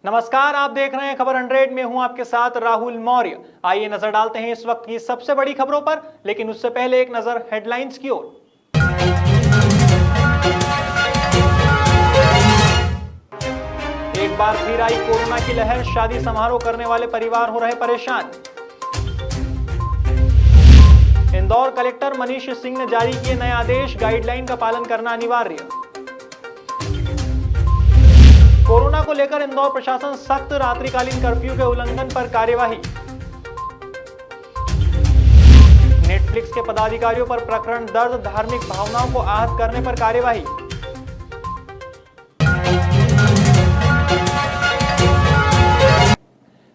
नमस्कार, आप देख रहे हैं खबर 100 में हूं आपके साथ राहुल मौर्य। आइए नजर डालते हैं इस वक्त की सबसे बड़ी खबरों पर, लेकिन उससे पहले एक नजर हेडलाइंस की ओर। एक बार फिर आई कोरोना की लहर, शादी समारोह करने वाले परिवार हो रहे परेशान। इंदौर कलेक्टर मनीष सिंह ने जारी किए नए आदेश, गाइडलाइन का पालन करना अनिवार्य। कोरोना को लेकर इंदौर प्रशासन सख्त, रात्रिकालीन कर्फ्यू के उल्लंघन पर कार्यवाही। नेटफ्लिक्स के पदाधिकारियों पर प्रकरण दर्ज, धार्मिक भावनाओं को आहत करने पर कार्यवाही।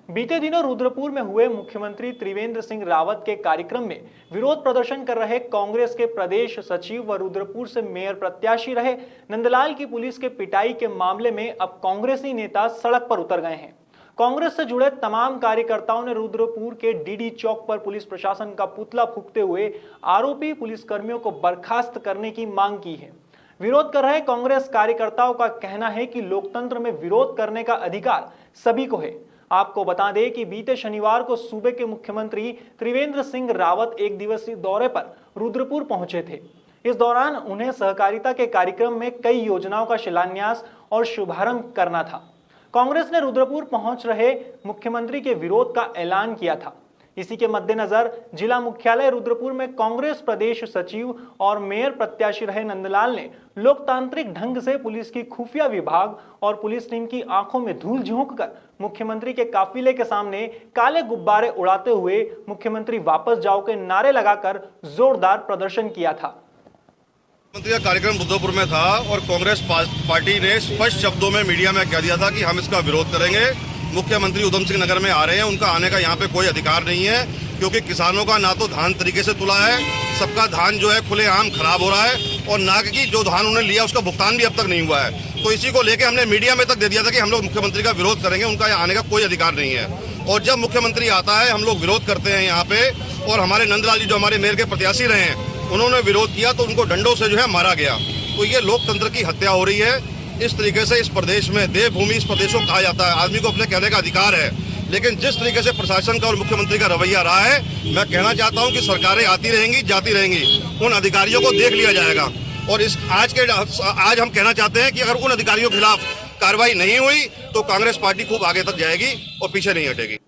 बीते दिनों रुद्रपुर में हुए मुख्यमंत्री त्रिवेंद्र सिंह रावत के कार्यक्रम में विरोध प्रदर्शन कर रहे कांग्रेस के प्रदेश सचिव व रुद्रपुर से मेयर प्रत्याशी रहे नंदलाल की पुलिस के पिटाई के मामले में अब कांग्रेसी नेता सड़क पर उतर गए हैं। कांग्रेस से जुड़े तमाम कार्यकर्ताओं ने रुद्रपुर के डीडी चौक पर पुलिस प्रशासन का पुतला फूंकते हुए आरोपी पुलिसकर्मियों को बर्खास्त करने की मांग की है। विरोध कर रहे कांग्रेस कार्यकर्ताओं का कहना है कि लोकतंत्र में विरोध करने का अधिकार सभी को है। आपको बता दें कि बीते शनिवार को सूबे के मुख्यमंत्री त्रिवेंद्र सिंह रावत एक दिवसीय दौरे पर रुद्रपुर पहुंचे थे। इस दौरान उन्हें सहकारिता के कार्यक्रम में कई योजनाओं का शिलान्यास और शुभारंभ करना था। कांग्रेस ने रुद्रपुर पहुंच रहे मुख्यमंत्री के विरोध का ऐलान किया था। इसी के मद्देनजर जिला मुख्यालय रुद्रपुर में कांग्रेस प्रदेश सचिव और मेयर प्रत्याशी रहे नंदलाल ने लोकतांत्रिक ढंग से पुलिस की खुफिया विभाग और पुलिस टीम की आंखों में धूल झोंककर मुख्यमंत्री के काफिले के सामने काले गुब्बारे उड़ाते हुए मुख्यमंत्री वापस जाओ के नारे लगाकर जोरदार प्रदर्शन किया था। मुख्यमंत्री का कार्यक्रम रुद्रपुर में था और कांग्रेस पार्टी ने स्पष्ट शब्दों में मीडिया में कह दिया था कि हम इसका विरोध करेंगे। मुख्यमंत्री उधम सिंह नगर में आ रहे हैं, उनका आने का यहाँ पे कोई अधिकार नहीं है, क्योंकि किसानों का ना तो धान तरीके से तुला है, सबका धान जो है खुलेआम खराब हो रहा है और ना कि जो धान उन्होंने लिया उसका भुगतान भी अब तक नहीं हुआ है। तो इसी को लेकर हमने मीडिया में तक दे दिया था कि हम लोग मुख्यमंत्री का विरोध करेंगे, उनका यहाँ आने का कोई अधिकार नहीं है। और जब मुख्यमंत्री आता है हम लोग विरोध करते हैं यहाँ पे, और हमारे नंदलाल जी जो हमारे मेयर के प्रत्याशी रहे हैं उन्होंने विरोध किया तो उनको डंडों से जो है मारा गया। तो ये लोकतंत्र की हत्या हो रही है। इस तरीके से इस प्रदेश में देवभूमि इस प्रदेश को कहा जाता है, आदमी को अपने कहने का अधिकार है, लेकिन जिस तरीके से प्रशासन का और मुख्यमंत्री का रवैया रहा है, मैं कहना चाहता हूं कि सरकारें आती रहेंगी जाती रहेंगी, उन अधिकारियों को देख लिया जाएगा। और इस आज हम कहना चाहते हैं कि अगर उन अधिकारियों के खिलाफ कार्रवाई नहीं हुई तो कांग्रेस पार्टी खूब आगे तक जाएगी और पीछे नहीं हटेगी।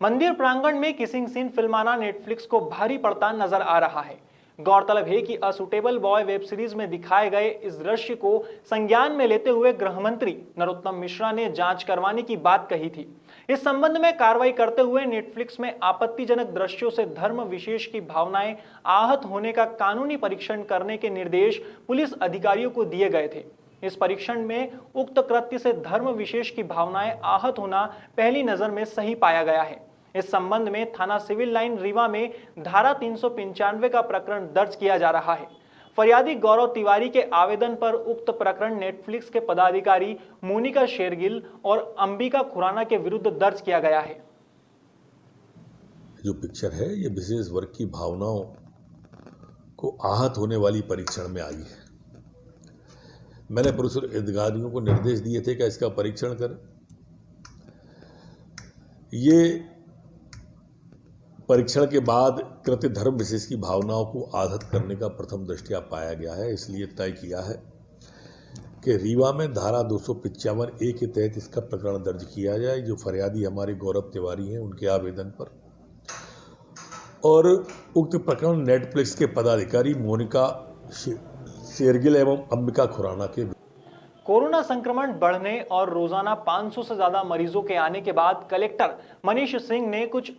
मंदिर प्रांगण में किसिंग सीन फिल्माना नेटफ्लिक्स को भारी पड़ता नजर आ रहा है। गौरतलब है कि a suitable boy web series में दिखाए गए इस दृश्य को संज्ञान में लेते हुए गृह मंत्री नरोत्तम मिश्रा ने जांच करवाने की बात कही थी। इस संबंध में कार्रवाई करते हुए नेटफ्लिक्स में आपत्तिजनक दृश्यों से धर्म विशेष की भावनाएं आहत होने का कानूनी परीक्षण करने के निर्देश पुलिस अधिकारियों को दिए गए थे। इस परीक्षण में उक्त कृत्य से धर्म विशेष की भावनाएं आहत होना पहली नजर में सही पाया गया है। इस संबंध में थाना सिविल लाइन रीवा में धारा 395 का प्रकरण दर्ज किया जा रहा है। फरियादी गौरव तिवारी के आवेदन पर उक्त प्रकरण नेटफ्लिक्स के पदाधिकारी मोनिका शेरगिल और अंबिका खुराना के विरुद्ध दर्ज किया गया है। जो पिक्चर है ये विशेष वर्ग की भावनाओं को आहत होने वाली परीक्षण में आई है। मैंने पुलिस अधिकारियों को निर्देश दिए थे कि इसका परीक्षण करें। ये परीक्षण के बाद कृत्य धर्म विशेष की भावनाओं को आहत करने का प्रथम दृष्टया पाया गया है। इसलिए तय किया है कि रीवा में धारा 255A के तहत इसका प्रकरण दर्ज किया जाए, जो फरियादी हमारे गौरव तिवारी हैं उनके आवेदन पर, और उक्त प्रकरण नेटफ्लिक्स के पदाधिकारी मोनिका शेरगिल एवं अंबिका खुराना के। कोरोना संक्रमण बढ़ने और रोजाना 500 से ज्यादा मरीजों के आने के बाद कलेक्टर मनीष सिंह ने कुछ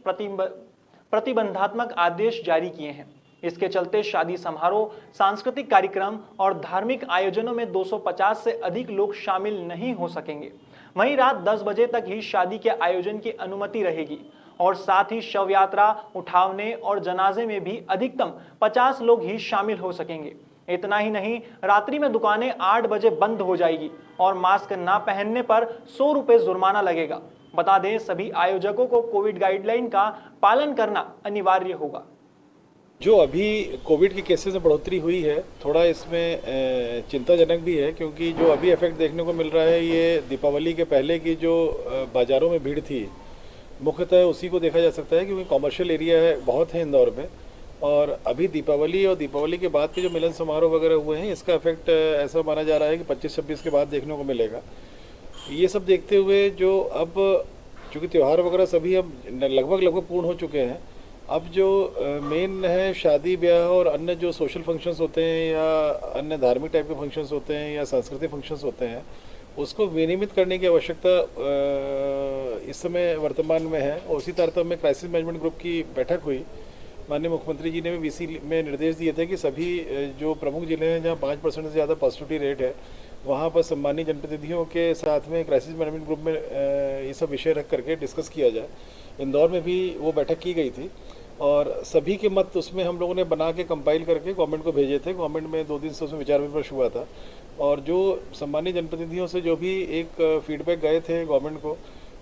प्रतिबंधात्मक आदेश जारी किए हैं। इसके चलते शादी समारोह, सांस्कृतिक कार्यक्रम और धार्मिक आयोजनों में 250 से अधिक लोग शामिल नहीं हो सकेंगे। वहीं रात 10 बजे तक ही शादी के आयोजन की अनुमति रहेगी और साथ ही शव यात्रा, उठावने और जनाजे में भी अधिकतम 50 लोग ही शामिल हो सकेंगे। इतना ही नहीं, रात्रि में दुकानें 8 बजे बंद हो जाएगी और मास्क ना पहनने पर 100 रुपए जुर्माना लगेगा। बता दें, सभी आयोजकों को कोविड गाइडलाइन का पालन करना अनिवार्य होगा। जो अभी कोविड के केसेस में बढ़ोतरी हुई है, थोड़ा इसमें चिंताजनक भी है, क्योंकि जो अभी इफेक्ट देखने को मिल रहा है ये दीपावली के पहले की जो बाज़ारों में भीड़ थी, मुख्यतः उसी को देखा जा सकता है, क्योंकि कॉमर्शियल एरिया है बहुत है इंदौर में। और अभी दीपावली और दीपावली के बाद के जो मिलन समारोह वगैरह हुए हैं, इसका इफेक्ट ऐसा माना जा रहा है कि 25-26 के बाद देखने को मिलेगा। ये सब देखते हुए जो अब चूँकि त्यौहार वगैरह सभी अब लगभग पूर्ण हो चुके हैं, अब जो मेन है शादी ब्याह और अन्य जो सोशल फंक्शंस होते हैं या अन्य धार्मिक टाइप के फंक्शंस होते हैं या सांस्कृतिक फंक्शंस होते हैं, उसको विनियमित करने की आवश्यकता इस समय वर्तमान में है। और उसी तारतम्य में क्राइसिस मैनेजमेंट ग्रुप की बैठक हुई। माननीय मुख्यमंत्री जी ने भी वीसी में निर्देश दिए थे कि सभी जो प्रमुख जिले हैं जहाँ 5% से ज़्यादा पॉजिटिविटी रेट है, वहाँ पर सम्मानीय जनप्रतिनिधियों के साथ में क्राइसिस मैनेजमेंट ग्रुप में ये सब विषय रख करके डिस्कस किया जाए। इंदौर में भी वो बैठक की गई थी और सभी के मत उसमें हम लोगों ने बना के कंपाइल करके गवर्नमेंट को भेजे थे। गवर्नमेंट में 2 दिन से उसमें विचार विमर्श हुआ था और जो सम्मानीय जनप्रतिनिधियों से जो भी एक फीडबैक गए थे गवर्नमेंट को,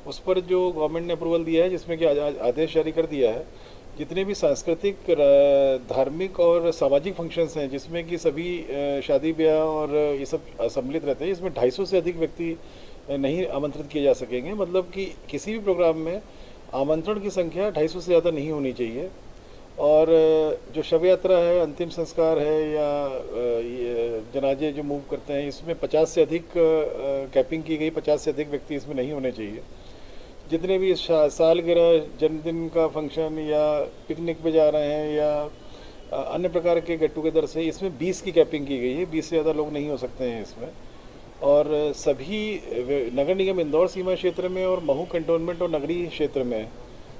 उस पर जो गवर्नमेंट ने अप्रूवल दिया है, जिसमें कि आदेश जारी कर दिया है, जितने भी सांस्कृतिक, धार्मिक और सामाजिक फंक्शंस हैं जिसमें कि सभी शादी ब्याह और ये सब सम्मिलित रहते हैं, इसमें 250 से अधिक व्यक्ति नहीं आमंत्रित किए जा सकेंगे। मतलब कि किसी भी प्रोग्राम में आमंत्रण की संख्या 250 से ज़्यादा नहीं होनी चाहिए। और जो शव यात्रा है, अंतिम संस्कार है या जनाजे जो मूव करते हैं, इसमें 50 से अधिक कैपिंग की गई, 50 से अधिक व्यक्ति इसमें नहीं होने चाहिए। जितने भी सालगिरह, जन्मदिन का फंक्शन या पिकनिक पे जा रहे हैं या अन्य प्रकार के गेट टुगेदर से, इसमें 20 की कैपिंग की गई है। 20 से ज़्यादा लोग नहीं हो सकते हैं इसमें। और सभी नगर निगम इंदौर सीमा क्षेत्र में और महू कंटोनमेंट और नगरीय क्षेत्र में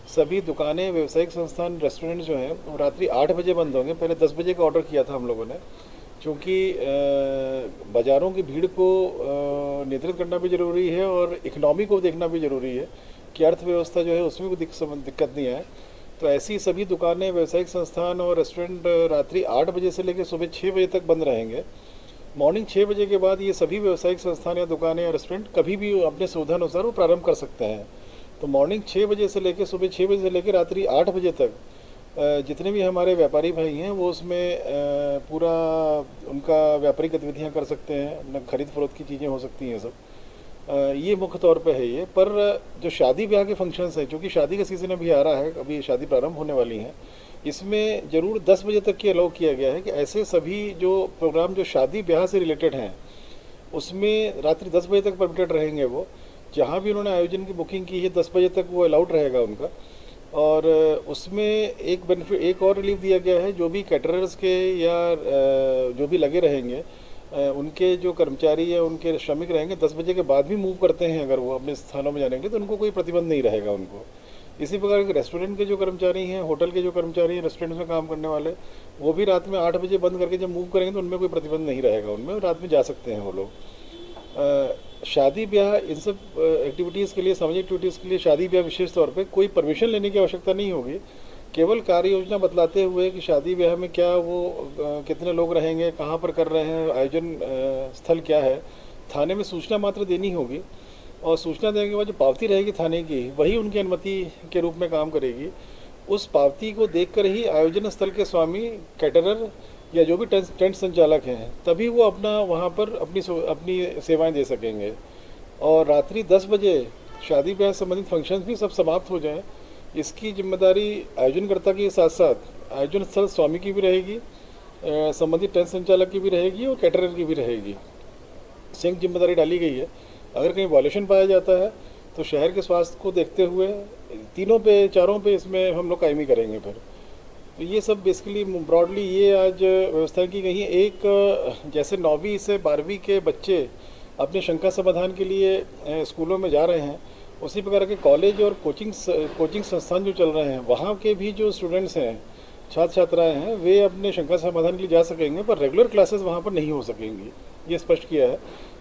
सभी दुकानें, व्यावसायिक संस्थान, रेस्टोरेंट जो हैं वो रात्रि 8 बजे बंद होंगे। पहले 10 बजे का ऑर्डर किया था हम लोगों ने, क्योंकि बाज़ारों की भीड़ को नियंत्रित करना भी ज़रूरी है और इकनॉमी को देखना भी ज़रूरी है कि अर्थव्यवस्था जो है उसमें कोई दिक्कत नहीं आए। तो ऐसी सभी दुकानें, व्यावसायिक संस्थान और रेस्टोरेंट रात्रि 8 बजे से लेकर सुबह 6 बजे तक बंद रहेंगे। मॉर्निंग 6 बजे के बाद ये सभी व्यावसायिक संस्थान या दुकानें या रेस्टोरेंट कभी भी अपने सुविधा अनुसार वो प्रारंभ कर सकते हैं। तो मॉर्निंग 6 बजे से लेकर सुबह 6 बजे से लेकर रात्रि 8 बजे तक जितने भी हमारे व्यापारी भाई हैं वो उसमें पूरा उनका व्यापारिक गतिविधियाँ कर सकते हैं, खरीद फरोख्त की चीज़ें हो सकती हैं सब। ये मुख्य तौर पे है ये। पर जो शादी ब्याह के फंक्शंस हैं, क्योंकि शादी का सीज़न अभी आ रहा है, अभी शादी प्रारंभ होने वाली हैं, इसमें ज़रूर 10 बजे तक की अलाउ किया गया है कि ऐसे सभी जो प्रोग्राम जो शादी ब्याह से रिलेटेड हैं उसमें रात्रि 10 बजे तक परमिटेड रहेंगे। वो जहाँ भी उन्होंने आयोजन की बुकिंग की है 10 बजे तक वो अलाउड रहेगा उनका। और उसमें एक बेनिफिट, एक और रिलीफ दिया गया है, जो भी कैटरर्स के या जो भी लगे रहेंगे उनके जो कर्मचारी या उनके श्रमिक रहेंगे 10 बजे के बाद भी मूव करते हैं अगर वो अपने स्थानों में जाने के लिए, तो उनको कोई प्रतिबंध नहीं रहेगा उनको। इसी प्रकार के रेस्टोरेंट के जो कर्मचारी हैं, होटल के जो कर्मचारी हैं, रेस्टोरेंट में काम करने वाले, वो भी रात में 8 बजे बंद करके जब मूव करेंगे तो उनमें कोई प्रतिबंध नहीं रहेगा, उनमें रात में जा सकते हैं वो लोग। शादी ब्याह इन सब एक्टिविटीज़ के लिए, सामाजिक एक्टिविटीज़ के लिए शादी ब्याह विशेष तौर पे कोई परमिशन लेने की आवश्यकता नहीं होगी। केवल कार्य योजना बतलाते हुए कि शादी ब्याह में क्या वो कितने लोग रहेंगे, कहाँ पर कर रहे हैं, आयोजन स्थल क्या है, थाने में सूचना मात्र देनी होगी। और सूचना देने के बाद जो पावती रहेगी थाने की, वही उनकी अनुमति के रूप में काम करेगी। उस पावती को देखकर ही आयोजन स्थल के स्वामी, कैटरर या जो भी टेंट संचालक हैं, तभी वो अपना वहाँ पर अपनी सेवाएं दे सकेंगे। और रात्रि 10 बजे शादी ब्याह संबंधित फंक्शंस भी सब समाप्त हो जाएं, इसकी जिम्मेदारी आयोजनकर्ता के साथ साथ आयोजन स्थल स्वामी की भी रहेगी, संबंधित टेंट संचालक की भी रहेगी और कैटरर की भी रहेगी। संयुक्त जिम्मेदारी डाली गई है। अगर कहीं वायलेशन पाया जाता है तो शहर के स्वास्थ्य को देखते हुए चारों पे इसमें हम लोग कायमी करेंगे फिर। तो ये सब बेसिकली ब्रॉडली ये आज व्यवस्था की गई है। एक जैसे 9वीं से 12वीं के बच्चे अपने शंका समाधान के लिए स्कूलों में जा रहे हैं, उसी प्रकार के कॉलेज और कोचिंग संस्थान जो चल रहे हैं, वहाँ के भी जो स्टूडेंट्स हैं, छात्र छात्राएँ हैं, वे अपने शंका समाधान के लिए जा सकेंगे, पर रेगुलर क्लासेस वहाँ पर नहीं हो सकेंगी। ये स्पष्ट किया है,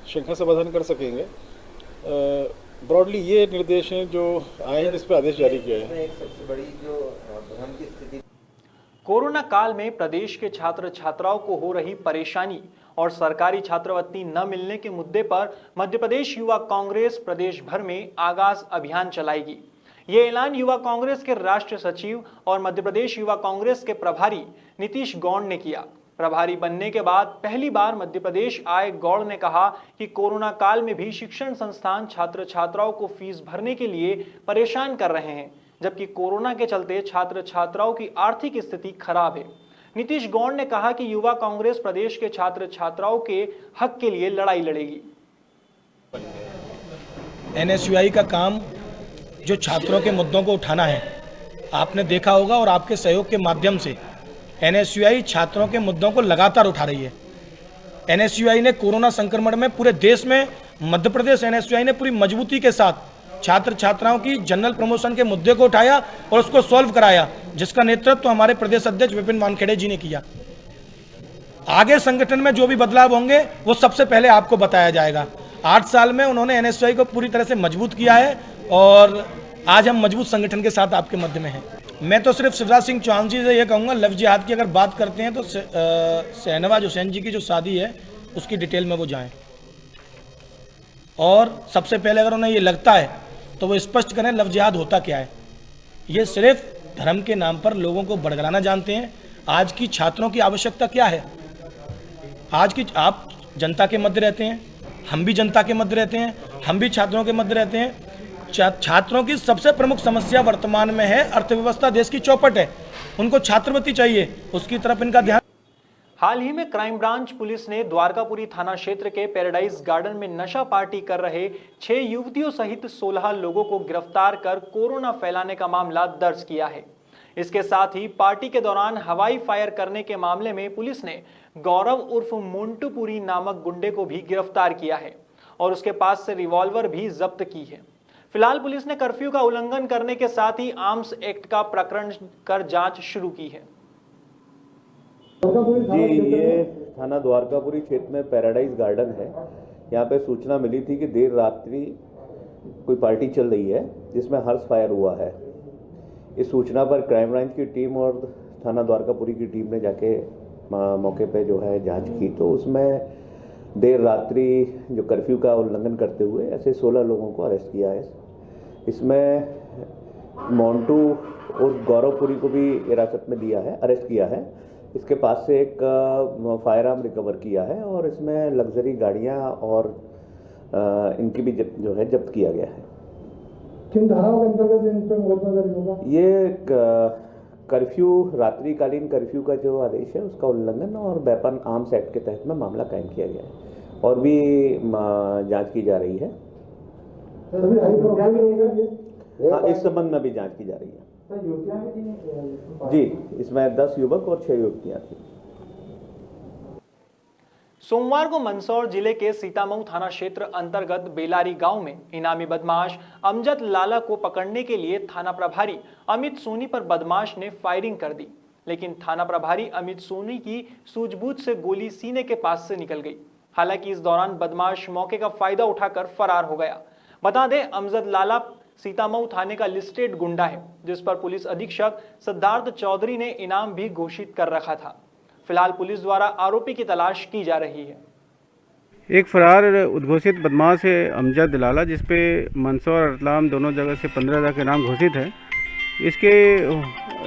शंका समाधान कर सकेंगे। ब्रॉडली ये निर्देश हैं जो आए हैं, जिस पर आदेश जारी किया है। एक सबसे बड़ी जो भ्रम की स्थिति, कोरोना काल में प्रदेश के छात्र छात्राओं को हो रही परेशानी और सरकारी छात्रवृत्ति न मिलने के मुद्दे पर मध्य प्रदेश युवा कांग्रेस प्रदेश भर में आगाज अभियान चलाएगी। ये ऐलान युवा कांग्रेस के राष्ट्रीय सचिव और मध्य प्रदेश युवा कांग्रेस के प्रभारी नीतीश गौड़ ने किया। प्रभारी बनने के बाद पहली बार मध्य प्रदेश आए गौड़ ने कहा कि कोरोना काल में भी शिक्षण संस्थान छात्र छात्राओं को फीस भरने के लिए परेशान कर रहे हैं, जबकि कोरोना के चलते छात्र छात्राओं की आर्थिक स्थिति खराब है। नीतीश गौड़ ने कहा कि युवा कांग्रेस प्रदेश के छात्र छात्राओं के हक के लिए लड़ाई लड़ेगी। NSUI का काम जो छात्रों के मुद्दों को उठाना है, आपने देखा होगा और आपके सहयोग के माध्यम से NSUI छात्रों के मुद्दों को लगातार उठा रही है। NSUI ने कोरोना संक्रमण में पूरे देश में, मध्य प्रदेश NSUI ने पूरी मजबूती के साथ छात्र छात्राओं की जनरल प्रमोशन के मुद्दे को उठाया और उसको सॉल्व कराया, जिसका नेतृत्व हमारे प्रदेश अध्यक्ष विपिन वानखेड़े जी ने किया। आगे संगठन में जो भी बदलाव होंगे वो सबसे पहले आपको बताया जाएगा। 8 साल में उन्होंने NSUI को पूरी तरह से मजबूत किया है और आज हम मजबूत संगठन के साथ आपके मध्य में हैं। मैं तो सिर्फ शिवराज सिंह चौहान जी से ये कहूँगा, लव जिहाद की अगर बात करते हैं तो शहनवाज हुसैन जी की जो शादी है उसकी डिटेल में वो जाएं और सबसे पहले अगर उन्हें ये लगता है तो वो स्पष्ट करें लव जिहाद होता क्या है। ये सिर्फ धर्म के नाम पर लोगों को भड़काना जानते हैं। आज की छात्रों की आवश्यकता क्या है? आज की आप जनता के मध्य रहते हैं, हम भी जनता के मध्य रहते हैं, हम भी छात्रों के मध्य रहते हैं। छात्रों की सबसे प्रमुख समस्या वर्तमान में है अर्थव्यवस्था, देश की चौपट है, उनको छात्रवृत्ति चाहिए, उसकी तरफ इनका ध्यान। हाल ही में क्राइम ब्रांच पुलिस ने द्वारकापुरी थाना क्षेत्र के पैराडाइज गार्डन में नशा पार्टी कर रहे 6 युवतियों सहित 16 लोगों को गिरफ्तार कर कोरोना फैलाने का मामला दर्ज किया है। इसके साथ ही पार्टी के दौरान हवाई फायर करने के मामले में पुलिस ने गौरव उर्फ मोन्टूपुरी नामक गुंडे को भी गिरफ्तार किया है और उसके पास से रिवॉल्वर भी जब्त की है। फिलहाल पुलिस ने कर्फ्यू का उल्लंघन करने के साथ ही आर्म्स एक्ट का प्रकरण कर जांच शुरू की है। जी, ये थाना द्वारकापुरी क्षेत्र में पैराडाइज गार्डन है। यहाँ पे सूचना मिली थी कि देर रात्रि कोई पार्टी चल रही है जिसमें हर्ष फायर हुआ है। इस सूचना पर क्राइम ब्रांच की टीम और थाना द्वारकापुरी की टीम ने जाके मौके पे जो है जांच की, तो उसमें देर रात्रि जो कर्फ्यू का उल्लंघन करते हुए ऐसे 16 लोगों को अरेस्ट किया है। इसमें मोन्टू और गौरवपुरी को भी हिरासत में लिया है, अरेस्ट किया है। इसके पास से एक फायर आर्म रिकवर किया है और इसमें लग्जरी गाड़ियां और इनकी भी जो है जब्त किया गया है। किन धाराओं के अंतर्गत इन पर मुकदमा दर्ज होगा? ये कर्फ्यू, रात्रिकालीन कर्फ्यू का जो आदेश है उसका उल्लंघन और वेपन आर्म्स एक्ट के तहत में मामला कायम किया गया है और भी जांच की जा रही है। हाँ, इस संबंध में भी जांच की जा रही है। जी, इसमें 10 युवक और 6 युवतियां थी। सोमवार को मंदसौर जिले के सीतामऊ थाना क्षेत्र अंतर्गत बेलारी गांव में इनामी बदमाश अमजद लाला को पकड़ने के लिए थाना प्रभारी अमित सोनी पर बदमाश ने फायरिंग कर दी, लेकिन थाना प्रभारी अमित सोनी की सूझबूझ से गोली सीने के पास से निकल गई। हालांकि इस दौरान बदमाश मौके का फायदा उठाकर फरार हो गया। बता दें, अमजद लाला सीतामऊ थाने का लिस्टेड गुंडा है, जिस पर पुलिस अधीक्षक सिद्धार्थ चौधरी ने इनाम भी घोषित कर रखा था। फिलहाल पुलिस द्वारा आरोपी की तलाश की जा रही है। एक फरार उद्घोषित बदमाश है अमजद लाला, जिसपे मंदसौर और रतलाम दोनों जगह से 15,000 के नाम घोषित है। इसके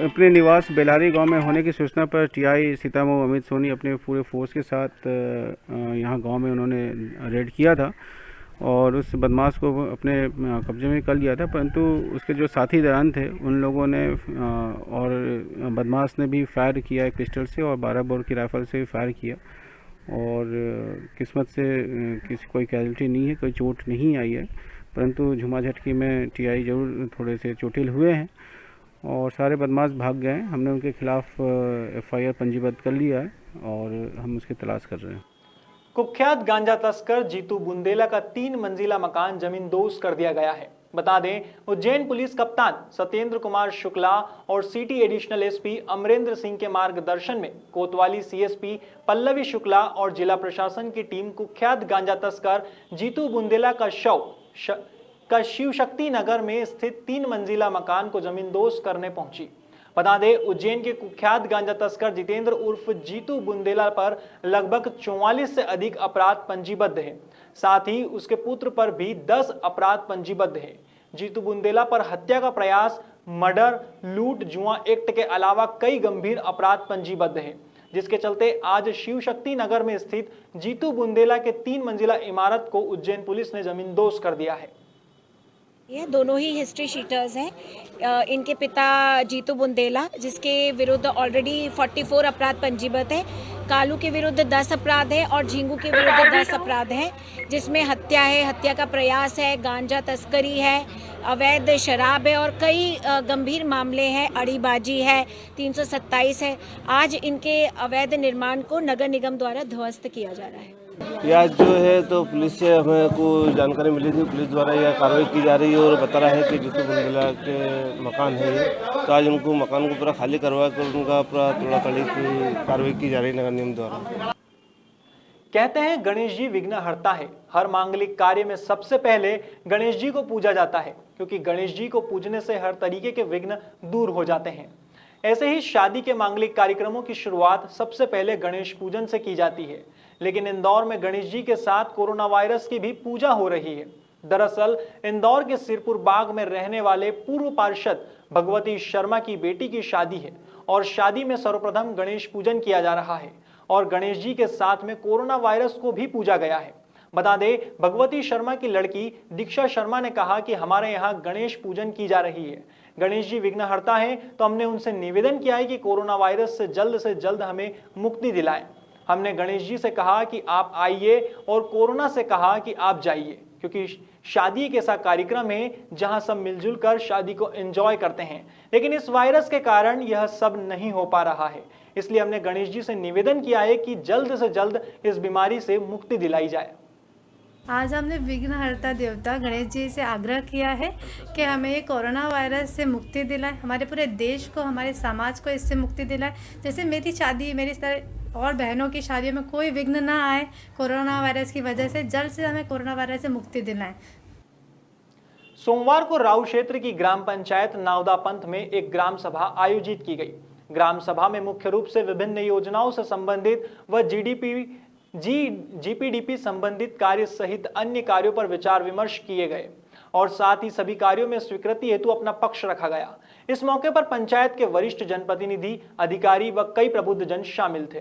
अपने निवास बेलारी गांव में होने की सूचना पर टीआई सीतामऊ अमित सोनी अपने पूरे फोर्स के साथ यहां गांव में उन्होंने रेड किया था और उस बदमाश को अपने कब्जे में कर लिया था, परंतु उसके जो साथी दरान थे उन लोगों ने और बदमाश ने भी फायर किया एक पिस्टल से और 12 बोर की राइफल से भी फायर किया और किस्मत से कोई कैजुअल्टी नहीं है, कोई चोट नहीं आई है, परंतु झुमाझटकी में टीआई जरूर थोड़े से चोटिल हुए हैं और सारे बदमाश भाग गए हैं। हमने उनके खिलाफ एफआईआर पंजीबद्ध कर लिया है और हम उसकी तलाश कर रहे हैं। कुख्यात गांजा तस्कर जीतू बुंदेला का 3 मंजिला मकान जमींदोज कर दिया गया है। बता दें, उज्जैन पुलिस कप्तान सत्येंद्र कुमार शुक्ला और city additional SP Amarendra Singh के मार्गदर्शन में कोतवाली सीएसपी पल्लवी शुक्ला और जिला प्रशासन की टीम कुख्यात गांजा तस्कर जीतू बुंदेला का शव शिव शक्ति नगर में स्थित 3 मंजिला मकान को जमींदोज करने पहुंची। बता दें, उज्जैन के कुख्यात गांजा तस्कर जितेंद्र उर्फ जीतू बुंदेला पर लगभग 44 से अधिक अपराध पंजीबद्ध हैं। साथ ही उसके पुत्र पर भी 10 अपराध पंजीबद्ध हैं। जीतू बुंदेला पर हत्या का प्रयास, मर्डर, लूट, जुआ एक्ट के अलावा कई गंभीर अपराध पंजीबद्ध हैं, जिसके चलते आज शिव शक्ति नगर में स्थित जीतू बुंदेला के 3 मंजिला इमारत को उज्जैन पुलिस ने जमींदोज कर दिया है। ये दोनों ही हिस्ट्री शीटर्स हैं। इनके पिता जीतू बुंदेला, जिसके विरुद्ध ऑलरेडी 44 अपराध पंजीबद्ध है। कालू के विरुद्ध 10 अपराध है और झिंगू के विरुद्ध 10 अपराध है, जिसमें हत्या है, हत्या का प्रयास है, गांजा तस्करी है, अवैध शराब है और कई गंभीर मामले हैं, अड़ीबाजी है, 327 है। आज इनके अवैध निर्माण को नगर निगम द्वारा ध्वस्त किया जा रहा है। ये आज जो है तो पुलिस से हमें को जानकारी मिली थी, पुलिस द्वारा यह कार्रवाई की जा रही है और बता रहा है कि जीतू बुंदेला के मकान है ये, तो आज उनको मकान को पूरा खाली करवा कर उनका पूरा तोड़ा तड़ी की कार्रवाई की जा रही है नगर निगम द्वारा। कहते हैं गणेश जी विघ्न हरता है। हर मांगलिक कार्य में सबसे पहले गणेश जी को पूजा जाता है, क्योंकि गणेश जी को पूजने से हर तरीके के विघ्न दूर हो जाते हैं। ऐसे ही शादी के मांगलिक कार्यक्रमों की शुरुआत सबसे पहले गणेश पूजन से की जाती है, लेकिन इंदौर में गणेश जी के साथ कोरोना वायरस की भी पूजा हो रही है। दरअसल इंदौर के सिरपुर बाग में रहने वाले पूर्व पार्षद भगवती शर्मा की बेटी की शादी है और शादी में सर्वप्रथम गणेश पूजन किया जा रहा है और गणेश जी के साथ में कोरोना वायरस को भी पूजा गया है। बता दें, भगवती शर्मा की लड़की दीक्षा शर्मा ने कहा कि हमारे यहाँ गणेश पूजन की जा रही है, गणेश जी विघ्नहर्ता हैं, तो हमने उनसे निवेदन किया है कि कोरोना वायरस से जल्द हमें मुक्ति दिलाएं। हमने गणेश जी से कहा कि आप आइए और कोरोना से कहा कि आप जाइए, क्योंकि शादी एक ऐसा कार्यक्रम है जहां सब मिलजुल कर शादी को एंजॉय करते हैं, लेकिन इस वायरस के कारण यह सब नहीं हो पा रहा है। इसलिए हमने गणेश जी से निवेदन किया है कि जल्द से जल्द इस बीमारी से मुक्ति दिलाई जाए। आज हमने विघ्नहर्ता देवता गणेश जी से आग्रह किया है कि हमें ये कोरोना वायरस से मुक्ति दिलाए, हमारे पूरे देश को, हमारे समाज को इससे मुक्ति दिलाए। जैसे मेरी शादी, मेरी तरह और बहनों की शादियों में कोई विघ्न ना आए कोरोना वायरस की वजह से, जल्द से हमें कोरोना वायरस से मुक्ति दिलाएं। सोमवार को राऊ क्षेत्र की ग्राम पंचायत नावदा पंथ में एक ग्राम सभा आयोजित की गई। ग्राम सभा में मुख्य रूप से विभिन्न योजनाओं से संबंधित व जीपीडीपी संबंधित कार्य सहित अन्य कार्यों पर विचार विमर्श किए गए और साथ ही सभी कार्यों में स्वीकृति हेतु अपना पक्ष रखा गया। इस मौके पर पंचायत के वरिष्ठ जनप्रतिनिधि, अधिकारी व कई प्रबुद्धजन शामिल थे।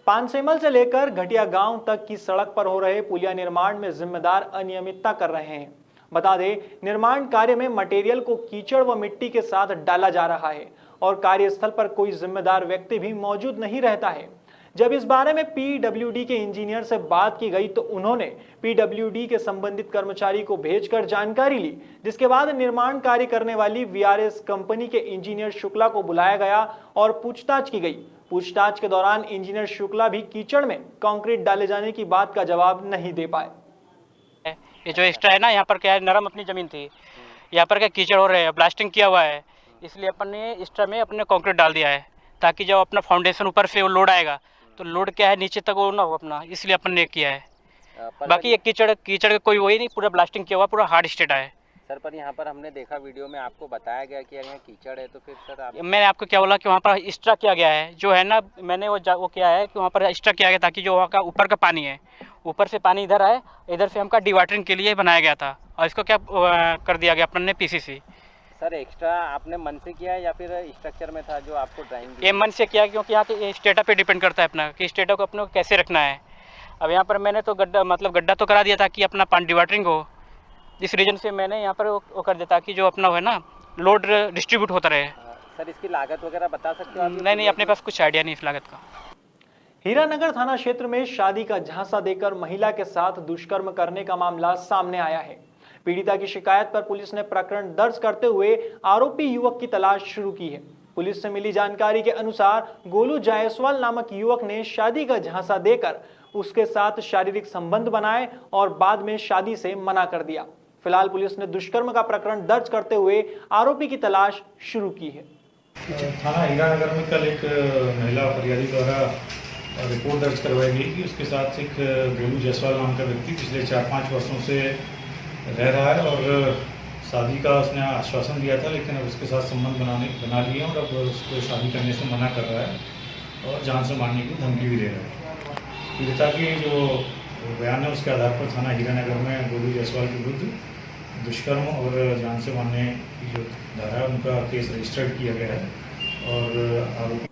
पानसेमल से लेकर घटिया गांव तक की सड़क पर हो रहे पुलिया निर्माण में जिम्मेदार अनियमितता कर रहे हैं। बता दें, निर्माण कार्य में मटेरियल को कीचड़ व मिट्टी के साथ डाला जा रहा है और कार्यस्थल पर कोई जिम्मेदार व्यक्ति भी मौजूद नहीं रहता है। जब इस बारे में पीडब्ल्यूडी के इंजीनियर से बात की गई तो उन्होंने पीडब्ल्यूडी के संबंधित कर्मचारी को भेजकर जानकारी ली, जिसके बाद निर्माण कार्य करने वाली वीआरएस कंपनी के इंजीनियर शुक्ला को बुलाया गया और पूछताछ की गई। पूछताछ के दौरान इंजीनियर शुक्ला भी कीचड़ में कंक्रीट डाले जाने की बात का जवाब नहीं दे पाए। ये जो एक्स्ट्रा है ना, यहाँ पर क्या है, नरम अपनी ज़मीन थी, यहाँ पर क्या कीचड़ हो रहे हैं, ब्लास्टिंग किया हुआ है, इसलिए अपन ने एक्स्ट्रा में अपने कंक्रीट डाल दिया है ताकि जब अपना फाउंडेशन ऊपर से वो लोड आएगा तो लोड क्या है नीचे तक वो ना हो अपना, इसलिए अपन ने किया है। बाकी ये कीचड़ का कोई वही नहीं, पूरा ब्लास्टिंग किया हुआ, पूरा हार्ड स्टेट है। सर पर यहाँ पर हमने देखा वीडियो में, आपको बताया गया कि यहाँ कीचड़ है, तो फिर सर मैंने आपको क्या बोला कि वहाँ पर एक्स्ट्रा किया गया है, जो है ना, मैंने वो किया है कि वहाँ पर एक्स्ट्रा किया गया ताकि जो वहाँ का ऊपर का पानी है, ऊपर से पानी इधर आए, इधर से हमका डिवाटरिंग के लिए बनाया गया था और इसको क्या कर दिया गया अपन ने पीसीसी। सर एक्स्ट्रा आपने मन से किया है या फिर स्ट्रक्चर में था जो आपको ड्राइंग? ये मन से किया, क्योंकि यहाँ के स्टेटा पे डिपेंड करता है अपना कि स्टेटा को अपने को कैसे रखना है। अब यहाँ पर मैंने तो गड्ढा तो करा दिया था कि अपना पानी डिवाटरिंग हो, इस रीजन से मैंने यहाँ पर वो कर दिया ताकि जो अपना है ना लोड डिस्ट्रीब्यूट होता रहे। सर इसकी लागत वगैरह बता सकते हो आप? नहीं, अपने पास कुछ आइडिया नहीं इस लागत का। हीरानगर थाना क्षेत्र में शादी का झांसा देकर महिला के साथ दुष्कर्म करने का मामला सामने आया है। पीड़िता की शिकायत पर पुलिस ने प्रकरण दर्ज करते हुए आरोपी युवक की तलाश शुरू की है। पुलिस से मिली जानकारी के अनुसार गोलू जायसवाल नामक युवक ने शादी का झांसा देकर उसके साथ शारीरिक संबंध बनाए और बाद में शादी से मना कर दिया। फिलहाल पुलिस ने दुष्कर्म का प्रकरण दर्ज करते हुए आरोपी की तलाश शुरू की है। थाना हीरानगर में कल एक महिला फरियादी द्वारा रिपोर्ट दर्ज करवाई गई कि उसके साथ एक गोलू जायसवाल नाम का व्यक्ति पिछले 4-5 वर्षों से रह रहा है और शादी का उसने आश्वासन दिया था, लेकिन अब उसके साथ संबंध बना लिए और अब उसको शादी करने से मना कर रहा है और जान से मारने की धमकी भी दे रहा है। पीड़िता के जो बयान है उसके आधार पर थाना हीरानगर में गोलू जायसवाल के विरुद्ध दुष्कर्म और जान से मारने की जो धारा है उनका केस रजिस्टर्ड किया गया है। और आरोपी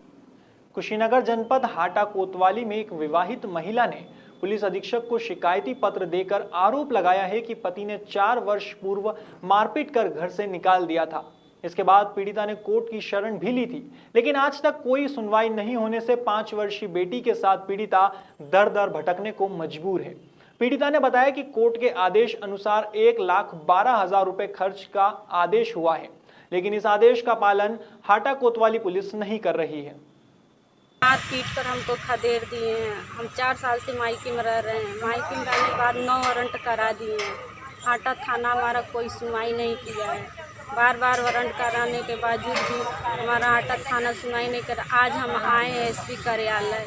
कुशीनगर जनपद हाटा कोतवाली में एक विवाहित महिला ने पुलिस अधीक्षक को शिकायती पत्र देकर आरोप लगाया है कि पति ने 4 वर्ष पूर्व मारपीट कर घर से निकाल दिया था। इसके बाद पीड़िता ने कोर्ट की शरण भी ली थी, लेकिन आज तक कोई सुनवाई नहीं होने से 5 वर्षीय बेटी के साथ पीड़िता दर दर भटकने को मजबूर है। पीड़िता ने बताया कि कोर्ट के आदेश अनुसार 1,12,000 रुपए खर्च का आदेश हुआ है, लेकिन इस आदेश का पालन हाटा कोतवाली पुलिस नहीं कर रही है। हाथ पीट कर हमको खदेड़ दिए हैं। हम 4 साल से मायके में रह रहे हैं। मायके में रहने के बाद 9 वारंट करा दिए हैं। हाटा थाना हमारा कोई सुनवाई नहीं किया है। बार बार वारंट कराने के बावजूद भी हमारा हाटा थाना सुनवाई नहीं कर। आज हम आए हैं एसपी कार्यालय।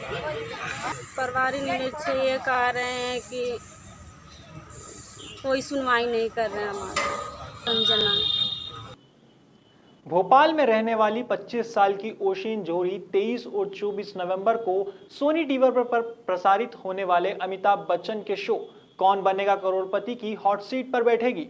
प्रभारी निरीक्षक ये कह रहे हैं कि कोई सुनवाई नहीं कर रहे हैं हमारा। संजना भोपाल में रहने वाली 25 साल की ओशिन जोहरी 23 और 24 नवंबर को सोनी टीवी पर प्रसारित होने वाले अमिताभ बच्चन के शो कौन बनेगा करोड़पति की हॉट सीट पर बैठेगी।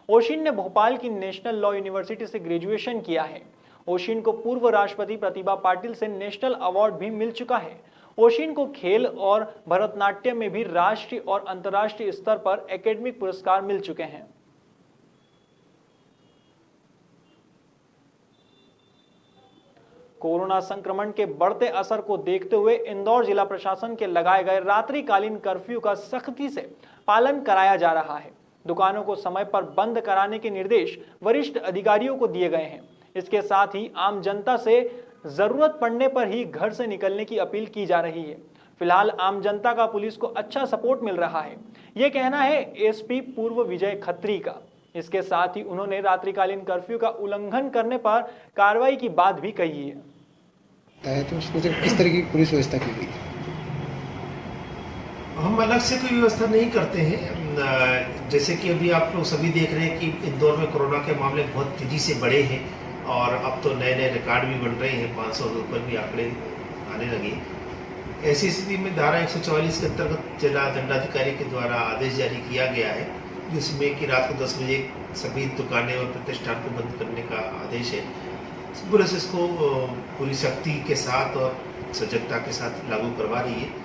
ओशिन ने भोपाल की नेशनल लॉ यूनिवर्सिटी से ग्रेजुएशन किया है। ओशिन को पूर्व राष्ट्रपति प्रतिभा पाटिल से नेशनल अवार्ड भी मिल चुका है। ओशिन को खेल और भरतनाट्यम में भी राष्ट्रीय और अंतर्राष्ट्रीय स्तर पर एकेडमिक पुरस्कार मिल चुके हैं। कोरोना संक्रमण के बढ़ते असर को देखते हुए इंदौर जिला प्रशासन के लगाए गए रात्रिकालीन कर्फ्यू का सख्ती से पालन कराया जा रहा है। दुकानों को समय पर बंद कराने के निर्देश वरिष्ठ अधिकारियों को दिए गए हैं। इसके साथ ही आम जनता से जरूरत पड़ने पर ही घर से निकलने की अपील की जा रही है। फिलहाल आम जनता का पुलिस को अच्छा सपोर्ट मिल रहा है, ये कहना है एसपी पूर्व विजय खत्री का। इसके साथ ही उन्होंने रात्रिकालीन कर्फ्यू का उल्लंघन करने पर कार्रवाई की बात भी कही है। तो उसको किस तरह की पुलिस व्यवस्था की गई? हम अलग से कोई व्यवस्था नहीं करते हैं। जैसे कि अभी आप लोग सभी देख रहे हैं कि इंदौर में कोरोना के मामले बहुत तेजी से बढ़े हैं और अब तो नए नए रिकॉर्ड भी बन रहे हैं। 500 के ऊपर भी आंकड़े आने लगे। ऐसी स्थिति में धारा 144 के अंतर्गत जिला दंडाधिकारी के द्वारा आदेश जारी किया गया है, जिसमें कि रात को 10 बजे सभी दुकानें और प्रतिष्ठान को बंद करने का आदेश है। पुलिस इसको पूरी सख्ती के साथ और सजगता के साथ लागू करवा रही है।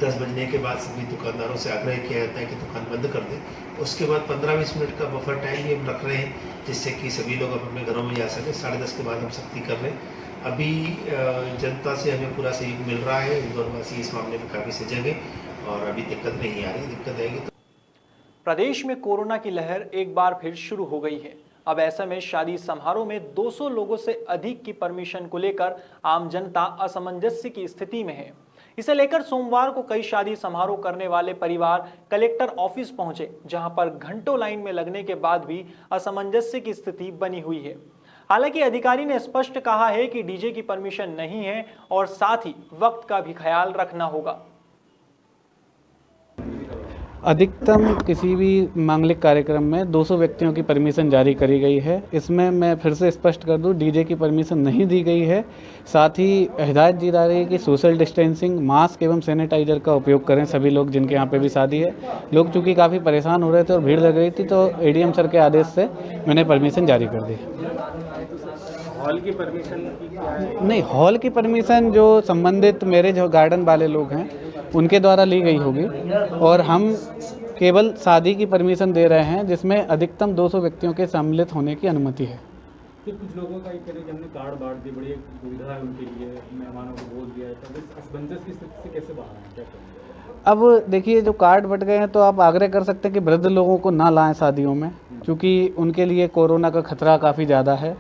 10 बजने के बाद सभी दुकानदारों से आग्रह किया जाता है कि दुकान बंद कर दें। उसके बाद 15-20 मिनट का बफर टाइम भी हम रख रहे हैं, जिससे कि सभी लोग अपने घरों में जा सकें। 10:30 के बाद हम सख्ती कर रहे हैं। अभी जनता से हमें पूरा सहयोग मिल रहा है। इंदौरवासी इस मामले में काफ़ी सजग है और अभी दिक्कत नहीं आ रही। दिक्कत आएगी तो प्रदेश में कोरोना की लहर एक बार फिर शुरू हो गई है। अब ऐसे में शादी समारोह में 200 लोगों से अधिक की परमिशन को लेकर आम जनता असमंजस्य की स्थिति में है। इसे लेकर सोमवार को कई शादी समारोह करने वाले परिवार कलेक्टर ऑफिस पहुंचे, जहां पर घंटों लाइन में लगने के बाद भी असमंजस्य की स्थिति बनी हुई है। हालांकि अधिकारी ने स्पष्ट कहा है कि डीजे की परमिशन नहीं है और साथ ही वक्त का भी ख्याल रखना होगा। अधिकतम किसी भी मांगलिक कार्यक्रम में 200 व्यक्तियों की परमिशन जारी करी गई है। इसमें मैं फिर से स्पष्ट कर दूं, डीजे की परमिशन नहीं दी गई है। साथ ही हिदायत दी जा रही है कि सोशल डिस्टेंसिंग, मास्क एवं सैनिटाइजर का उपयोग करें सभी लोग जिनके यहाँ पे भी शादी है। लोग चूँकि काफ़ी परेशान हो रहे थे और भीड़ लग रही थी, तो एडीएम सर के आदेश से मैंने परमिशन जारी कर दी। हॉल की परमिशन नहीं, हॉल की परमिशन जो संबंधित मैरिज गार्डन वाले लोग हैं उनके द्वारा ली गई होगी और हम केवल शादी की परमिशन दे रहे हैं, जिसमें अधिकतम 200 व्यक्तियों के सम्मिलित होने की अनुमति है। फिर कुछ लोगों का एक हमने कार्ड बांट दी, बड़ी सुविधा है उनके लिए, मेहमानों को बोल दिया है, तब इस असमंजस की स्थिति से कैसे बाहर आए, क्या करेंगे? अब देखिए, जो कार्ड बट गए हैं तो आप आग्रह कर सकते हैं कि वृद्ध लोगों को ना लाएं शादियों में, क्योंकि उनके लिए कोरोना का खतरा काफ़ी ज़्यादा है।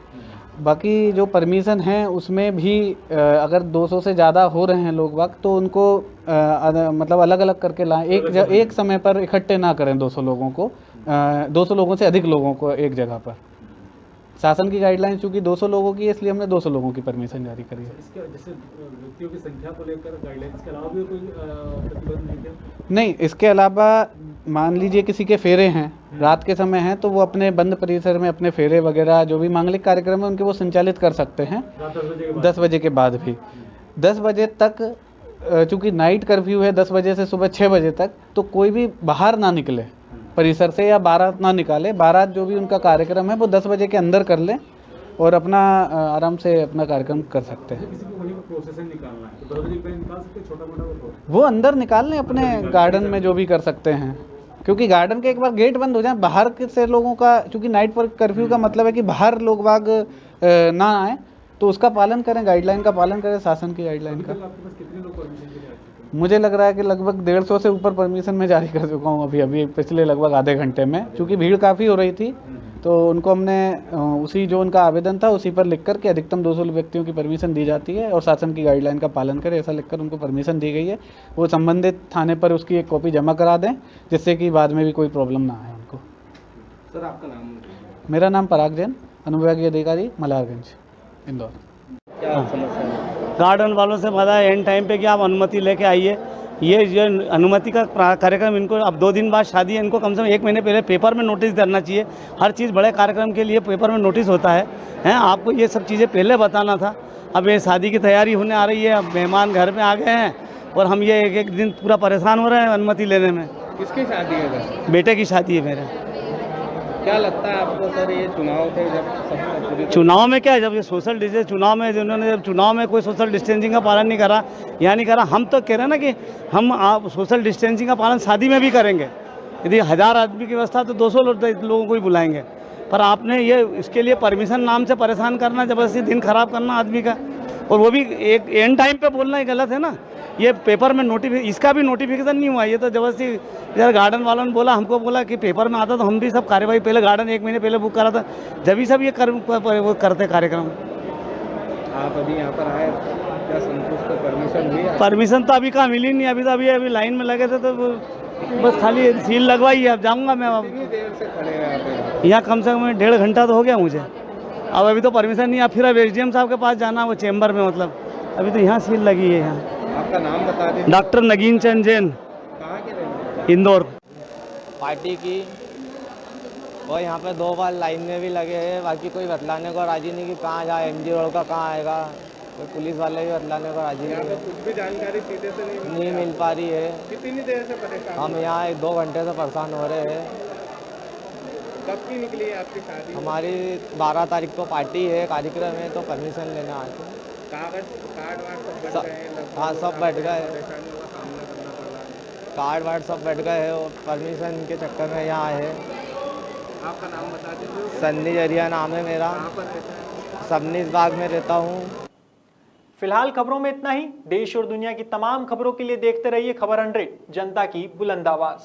बाकी जो परमिशन है उसमें भी अगर 200 से ज़्यादा हो रहे हैं लोग वक्त, तो उनको मतलब अलग अलग करके लाएं। एक समय पर इकट्ठे ना करें 200 लोगों को, 200 लोगों से अधिक लोगों को एक जगह पर। शासन की गाइडलाइन चूँकि 200 लोगों की है, इसलिए हमने 200 लोगों की परमिशन जारी करी है। इसके जैसे व्यक्तियों की संख्या को लेकर गाइडलाइंस के अलावा भी कोई प्रतिबंध नहीं है? नहीं, इसके अलावा मान लीजिए किसी के फेरे हैं, रात के समय हैं, तो वो अपने बंद परिसर में अपने फेरे वगैरह जो भी मांगलिक कार्यक्रम है उनके वो संचालित कर सकते हैं 10 बजे के बाद भी। 10 बजे तक चूँकि नाइट कर्फ्यू है 10 बजे से सुबह 6 बजे तक, तो कोई भी बाहर ना निकले परिसर से या बारात ना निकाले। बारात जो भी उनका कार्यक्रम है वो 10 बजे के अंदर कर लें और अपना आराम से अपना कार्यक्रम कर सकते हैं। वो अंदर निकाल लें अपने गार्डन में, जो भी कर सकते हैं, क्योंकि गार्डन के एक बार गेट बंद हो जाए, बाहर से लोगों का, चूँकि नाइट पर कर्फ्यू का मतलब है कि बाहर लोग बाग ना आए, तो उसका पालन करें, गाइडलाइन का पालन करें, शासन की गाइडलाइन का। मुझे लग रहा है कि लगभग 150 से ऊपर परमिशन मैं जारी कर चुका हूँ अभी पिछले लगभग आधे घंटे में, क्योंकि भीड़ काफ़ी हो रही थी। तो उनको हमने उसी जो उनका आवेदन था उसी पर लिख कर के अधिकतम 200 व्यक्तियों की परमिशन दी जाती है और शासन की गाइडलाइन का पालन करें, ऐसा लिखकर उनको परमिशन दी गई है। वो संबंधित थाने पर उसकी एक कॉपी जमा करा दें, जिससे कि बाद में भी कोई प्रॉब्लम ना आए उनको। सर आपका नाम? मेरा नाम पराग जैन, अनुविभागीय अधिकारी मल्हारगंज, इंदौर। क्या समस्या है? गार्डन वालों से पता है एंड टाइम पे कि आप अनुमति लेके आइए। ये अनुमति का कार्यक्रम इनको अब 2 दिन बाद शादी है, इनको कम से कम 1 महीने पहले पेपर में नोटिस करना चाहिए। हर चीज़ बड़े कार्यक्रम के लिए पेपर में नोटिस होता है आपको ये सब चीज़ें पहले बताना था। अब ये शादी की तैयारी होने आ रही है, अब मेहमान घर में आ गए हैं और हम ये एक दिन पूरा परेशान हो रहे हैं अनुमति लेने में। किसकी शादी है? बेटे की शादी है मेरे। क्या लगता है आपको सर, ये चुनाव थे जब सब चुनाव में क्या है, जब ये सोशल डिस्टेंस चुनाव में जिन्होंने जब चुनाव में कोई सोशल डिस्टेंसिंग का पालन नहीं करा, या नहीं करा, हम तो कह रहे हैं ना कि हम आप सोशल डिस्टेंसिंग का पालन शादी में भी करेंगे। यदि 1000 आदमी की व्यवस्था तो 200 लोगों को ही बुलाएंगे, पर आपने ये इसके लिए परमिशन नाम से परेशान करना, जबरदस्ती दिन खराब करना आदमी का, और वो भी एक एंड टाइम पे बोलना ही गलत है ना। ये पेपर में इसका भी नोटिफिकेशन नहीं हुआ, ये तो जबरदस्ती इधर गार्डन वालों ने बोला, हमको बोला कि पेपर में आता तो हम भी सब कार्यवाही पहले गार्डन 1 महीने पहले बुक करा था, जब ही सब ये वो करते कार्यक्रम। आप अभी यहाँ पर आए, क्या संतुष्ट? परमिशन हुई? परमिशन तो अभी कहाँ मिली नहीं, अभी तो अभी लाइन में लगे थे, तो बस खाली सील लगवाई है। अब जाऊँगा मैं, कितनी देर से खड़े हैं यहाँ कम से कम 1.5 घंटा तो हो गया मुझे। अब अभी तो परमिशन नहीं, अब फिर अब SDM साहब के पास जाना, वो चेम्बर में, मतलब अभी तो यहाँ सील लगी है। यहाँ आपका नाम बता दीजिए। डॉक्टर नगीन चंद जैन, कहाँ के रहने? इंदौर। पार्टी की और यहाँ पे 2 बार लाइन में भी लगे हैं, बाकी कोई बतलाने को राजी नहीं कि कहाँ जाए, MG रोड का कहाँ आएगा, कोई पुलिस वाले भी बतलाने को राजी नहीं है। कुछ भी जानकारी सीधे से नहीं मिल पा रही है। कितनी देर से परेशान? हम यहाँ 1-2 घंटे से परेशान हो रहे हैं। कब की निकली है आपकी शादी? हमारी 12 तारीख को पार्टी है, कार्यक्रम है, तो परमिशन लेने आए थे। कार्ड वार्ड सब बैठ गए हैं? हाँ, सब बैठ गए, परेशानियों का सामना करना पड़ रहा है। कार्ड वार्ड सब बैठ गए हैं और परमिशन के चक्कर में यहाँ आए हैं। आपका नाम बता दीजिए। सन्नी जरिया नाम है मेरा। कहाँ पर रहता है? सबनीस बाग में रहता हूँ। फिलहाल खबरों में इतना ही। देश और दुनिया की तमाम खबरों के लिए देखते रहिए खबर 100, जनता की बुलंद आवाज।